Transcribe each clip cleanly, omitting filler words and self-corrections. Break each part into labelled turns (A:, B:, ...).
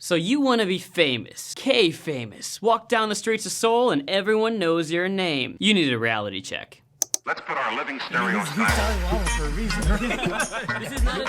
A: So you want to be famous, K-famous, walk down the streets of Seoul and everyone knows your name. You need a reality check.
B: Let's put our living stereo
C: He's telling all for a reason.
A: This is not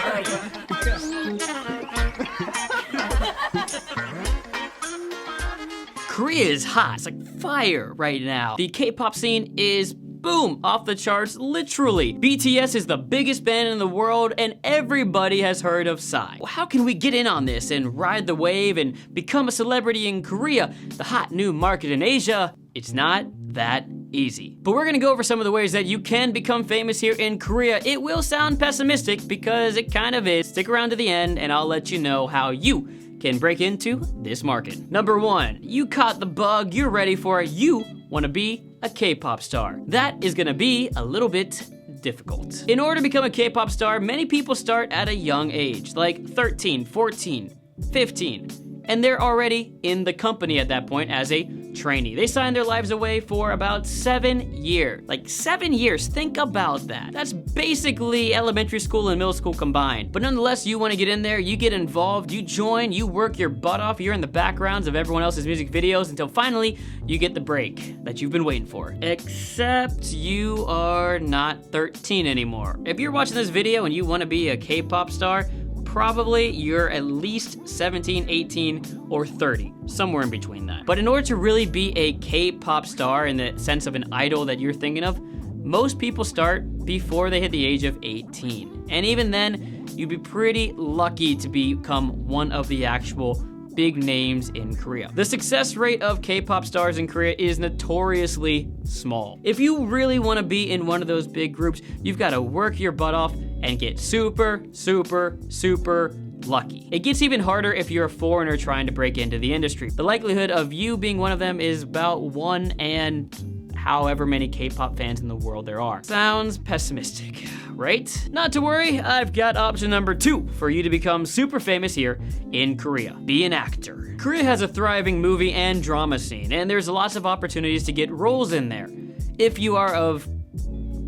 A: Korea is hot. It's like fire right now. The K-pop scene is boom, off the charts, literally. BTS is the biggest band in the world and everybody has heard of Psy. Well, how can we get in on this and ride the wave and become a celebrity in Korea, the hot new market in Asia? It's not that easy. But we're gonna go over some of the ways that you can become famous here in Korea. It will sound pessimistic because it kind of is. Stick around to the end and I'll let you know how you can break into this market. Number 1, you caught the bug, you're ready for it, you wanna be a K-pop star. That is gonna be a little bit difficult. In order to become a K-pop star, many people start at a young age, like 13, 14, 15, and they're already in the company at that point as a trainee. They sign their lives away for about 7 years. Like 7 years, think about that. That's basically elementary school and middle school combined. But nonetheless, you wanna get in there, you get involved, you join, you work your butt off, you're in the backgrounds of everyone else's music videos until finally you get the break that you've been waiting for. Except you are not 13 anymore. If you're watching this video and you wanna be a K-pop star, probably you're at least 17, 18, or 30, somewhere in between that. But in order to really be a K-pop star in the sense of an idol that you're thinking of, most people start before they hit the age of 18. And even then, you'd be pretty lucky to become one of the actual big names in Korea. The success rate of K-pop stars in Korea is notoriously small. If you really want to be in one of those big groups, you've got to work your butt off and get super, super, super lucky. It gets even harder if you're a foreigner trying to break into the industry. The likelihood of you being one of them is about 1 in however many K-pop fans in the world there are. Sounds pessimistic, right? Not to worry, I've got option number 2 for you to become super famous here in Korea. Be an actor. Korea has a thriving movie and drama scene, and there's lots of opportunities to get roles in there if you are of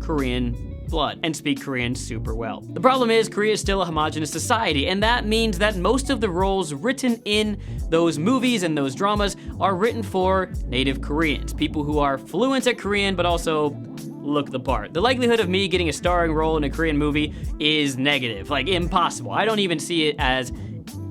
A: Korean blood and speak Korean super well. The problem is Korea is still a homogenous society, and that means that most of the roles written in those movies and those dramas are written for native Koreans, people who are fluent at Korean but also look the part. The likelihood of me getting a starring role in a Korean movie is negative, like impossible. I don't even see it as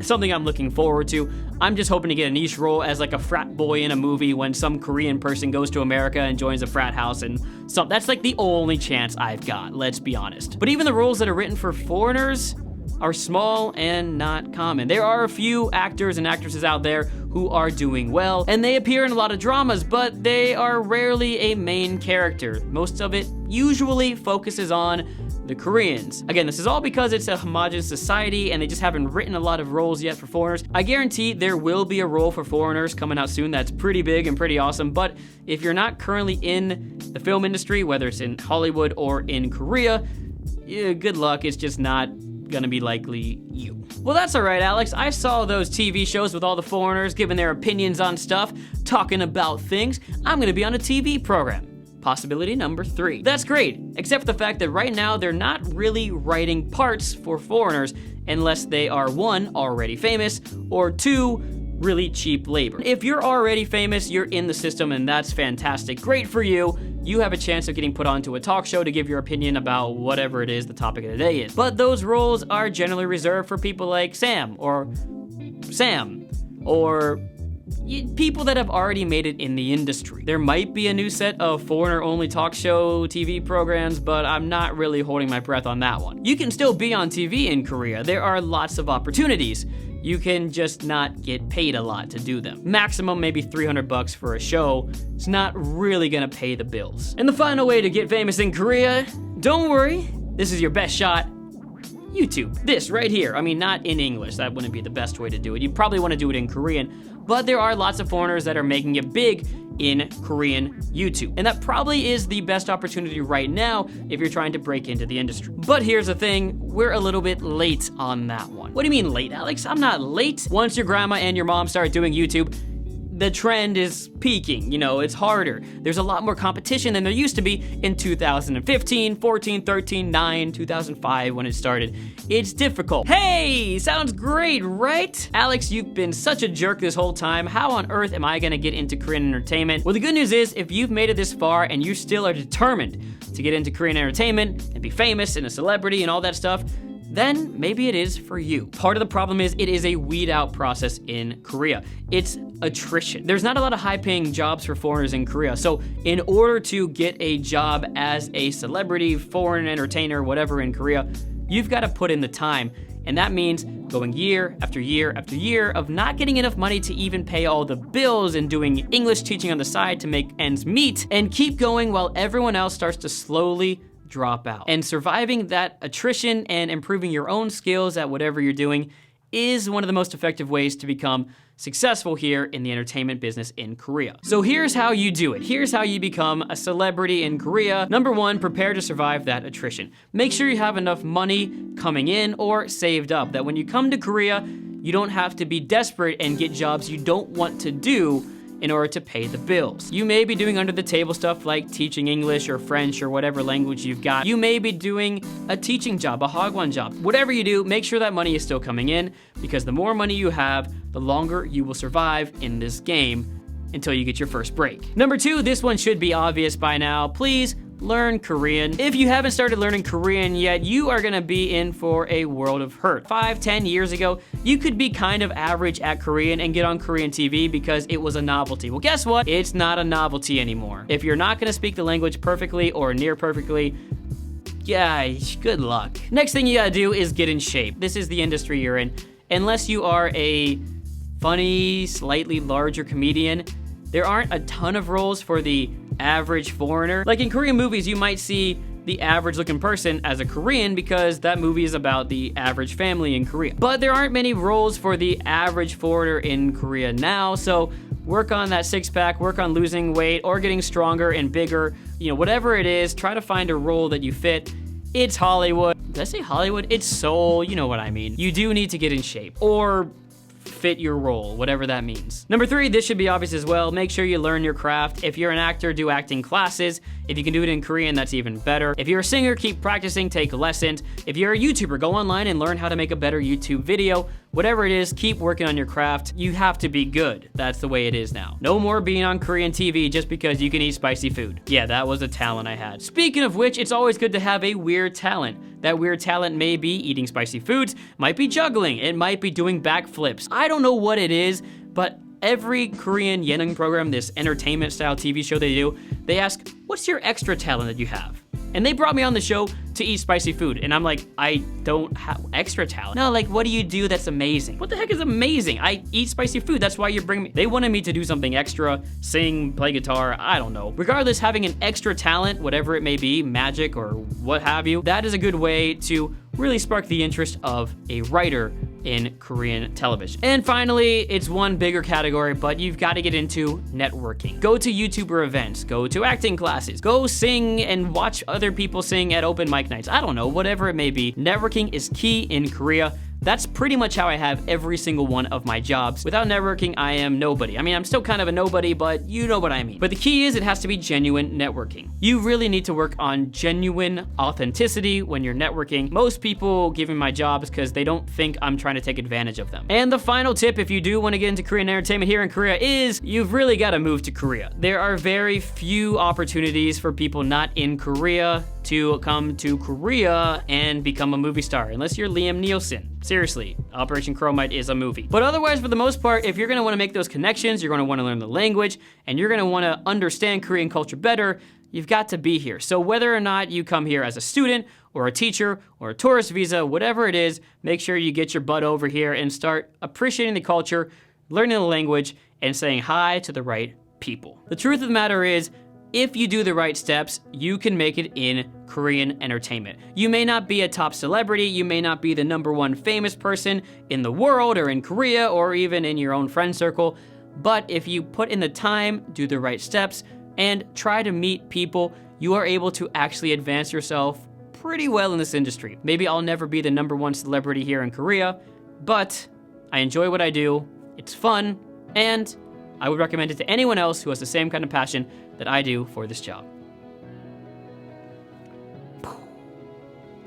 A: something I'm looking forward to. I'm just hoping to get a niche role as like a frat boy in a movie when some Korean person goes to America and joins a frat house, and so that's like the only chance I've got, let's be honest. But even the roles that are written for foreigners are small and not common. There are a few actors and actresses out there who are doing well, and they appear in a lot of dramas, but they are rarely a main character. Most of it usually focuses on the Koreans. Again, this is all because it's a homogenous society and they just haven't written a lot of roles yet for foreigners. I guarantee there will be a role for foreigners coming out soon that's pretty big and pretty awesome, but if you're not currently in the film industry, whether it's in Hollywood or in Korea, good luck, it's just not gonna be likely you. Well, that's all right, Alex. I saw those TV shows with all the foreigners giving their opinions on stuff, talking about things. I'm gonna be on a TV program. Possibility number 3. That's great, except for the fact that right now they're not really writing parts for foreigners unless they are 1, already famous, or 2, really cheap labor. If you're already famous, you're in the system and that's fantastic. Great for you. You have a chance of getting put onto a talk show to give your opinion about whatever it is the topic of the day is. But those roles are generally reserved for people like Sam, or people that have already made it in the industry. There might be a new set of foreigner-only talk show TV programs, but I'm not really holding my breath on that one. You can still be on TV in Korea. There are lots of opportunities. You can just not get paid a lot to do them. Maximum maybe $300 for a show. It's not really gonna pay the bills. And the final way to get famous in Korea, don't worry, this is your best shot. YouTube, this right here. I mean, not in English, that wouldn't be the best way to do it. You probably wanna do it in Korean, but there are lots of foreigners that are making it big in Korean YouTube. And that probably is the best opportunity right now if you're trying to break into the industry. But here's the thing, we're a little bit late on that one. What do you mean late, Alex? I'm not late. Once your grandma and your mom start doing YouTube, the trend is peaking. You know, it's harder. There's a lot more competition than there used to be in 2015, 14, 13, 9, 2005 when it started. It's difficult. Hey, sounds great, right? Alex, you've been such a jerk this whole time. How on earth am I gonna get into Korean entertainment? Well, the good news is if you've made it this far and you still are determined to get into Korean entertainment and be famous and a celebrity and all that stuff, then maybe it is for you. Part of the problem is it is a weed out process in Korea. It's attrition. There's not a lot of high-paying jobs for foreigners in Korea, so in order to get a job as a celebrity, foreign entertainer, whatever in Korea, you've got to put in the time, and that means going year after year after year of not getting enough money to even pay all the bills and doing English teaching on the side to make ends meet, and keep going while everyone else starts to slowly drop out. And surviving that attrition and improving your own skills at whatever you're doing is one of the most effective ways to become successful here in the entertainment business in Korea. So here's how you do it. Here's how you become a celebrity in Korea. Number one, prepare to survive that attrition. Make sure you have enough money coming in or saved up that when you come to Korea, you don't have to be desperate and get jobs you don't want to do in order to pay the bills. You may be doing under the table stuff like teaching English or French or whatever language you've got. You may be doing a teaching job, a hagwon job. Whatever you do, make sure that money is still coming in, because the more money you have, the longer you will survive in this game until you get your first break. Number two, this one should be obvious by now. Please learn Korean. If you haven't started learning Korean yet, you are gonna be in for a world of hurt. 5, 10 years ago, you could be kind of average at Korean and get on Korean TV because it was a novelty. Well, guess what? It's not a novelty anymore. If you're not gonna speak the language perfectly or near perfectly, yeah, good luck. Next thing you gotta do is get in shape. This is the industry you're in. Unless you are a funny, slightly larger comedian, there aren't a ton of roles for the average foreigner. Like in Korean movies, you might see the average looking person as a Korean because that movie is about the average family in Korea. But there aren't many roles for the average foreigner in Korea now, so work on that six-pack, work on losing weight or getting stronger and bigger. You know, whatever it is, try to find a role that you fit. It's Hollywood. Did I say Hollywood? It's Seoul, you know what I mean. You do need to get in shape or fit your role, whatever that means. Number three, this should be obvious as well. Make sure you learn your craft. If you're an actor, do acting classes. If you can do it in Korean, that's even better. If you're a singer, keep practicing, take lessons. If you're a YouTuber, go online and learn how to make a better YouTube video. Whatever it is, keep working on your craft. You have to be good. That's the way it is now. No more being on Korean TV just because you can eat spicy food. Yeah, that was a talent I had. Speaking of which, it's always good to have a weird talent. That weird talent may be eating spicy foods, might be juggling, it might be doing backflips. I don't know what it is, but every Korean yeonang program, this entertainment style TV show they do, they ask, what's your extra talent that you have? And they brought me on the show to eat spicy food. And I'm like, I don't have extra talent. No, like, what do you do that's amazing? What the heck is amazing? I eat spicy food. That's why you're bringing me. They wanted me to do something extra, sing, play guitar, I don't know. Regardless, having an extra talent, whatever it may be, magic or what have you, that is a good way to really spark the interest of a writer in Korean television. And finally, it's one bigger category, but you've got to get into networking. Go to YouTuber events, go to acting classes, go sing and watch other people sing at open mic nights. I don't know, whatever it may be. Networking is key in Korea. That's pretty much how I have every single one of my jobs. Without networking, I am nobody. I mean, I'm still kind of a nobody, but you know what I mean. But the key is it has to be genuine networking. You really need to work on genuine authenticity when you're networking. Most people give me my jobs because they don't think I'm trying to take advantage of them. And the final tip, if you do want to get into Korean entertainment here in Korea, is you've really got to move to Korea. There are very few opportunities for people not in Korea to come to Korea and become a movie star, unless you're Liam Neeson. Seriously, Operation CHROMITE is a movie. But otherwise, for the most part, if you're gonna wanna make those connections, you're gonna wanna learn the language, and you're gonna wanna understand Korean culture better, you've got to be here. So whether or not you come here as a student, or a teacher, or a tourist visa, whatever it is, make sure you get your butt over here and start appreciating the culture, learning the language, and saying hi to the right people. The truth of the matter is, if you do the right steps, you can make it in Korean entertainment. You may not be a top celebrity, you may not be the #1 famous person in the world or in Korea or even in your own friend circle, but if you put in the time, do the right steps, and try to meet people, you are able to actually advance yourself pretty well in this industry. Maybe I'll never be the #1 celebrity here in Korea, but I enjoy what I do, it's fun, and I would recommend it to anyone else who has the same kind of passion that I do for this job.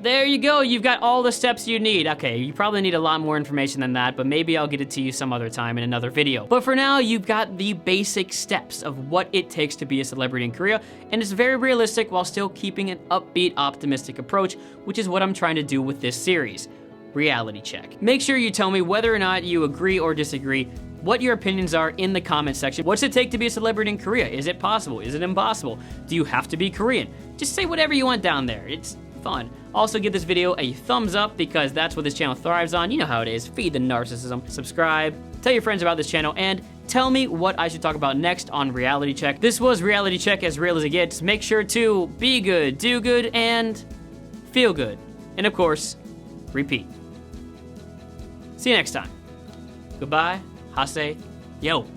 A: There you go, you've got all the steps you need. Okay, you probably need a lot more information than that, but maybe I'll get it to you some other time in another video. But for now, you've got the basic steps of what it takes to be a celebrity in Korea, and it's very realistic while still keeping an upbeat, optimistic approach, which is what I'm trying to do with this series. Reality check. Make sure you tell me whether or not you agree or disagree, what your opinions are in the comment section. What's it take to be a celebrity in Korea? Is it possible? Is it impossible? Do you have to be Korean? Just say whatever you want down there. It's fun. Also give this video a thumbs up because that's what this channel thrives on. You know how it is. Feed the narcissism. Subscribe. Tell your friends about this channel and tell me what I should talk about next on Reality Check. This was Reality Check, as real as it gets. Make sure to be good, do good, and feel good. And of course, repeat. See you next time. Goodbye. Haseyo.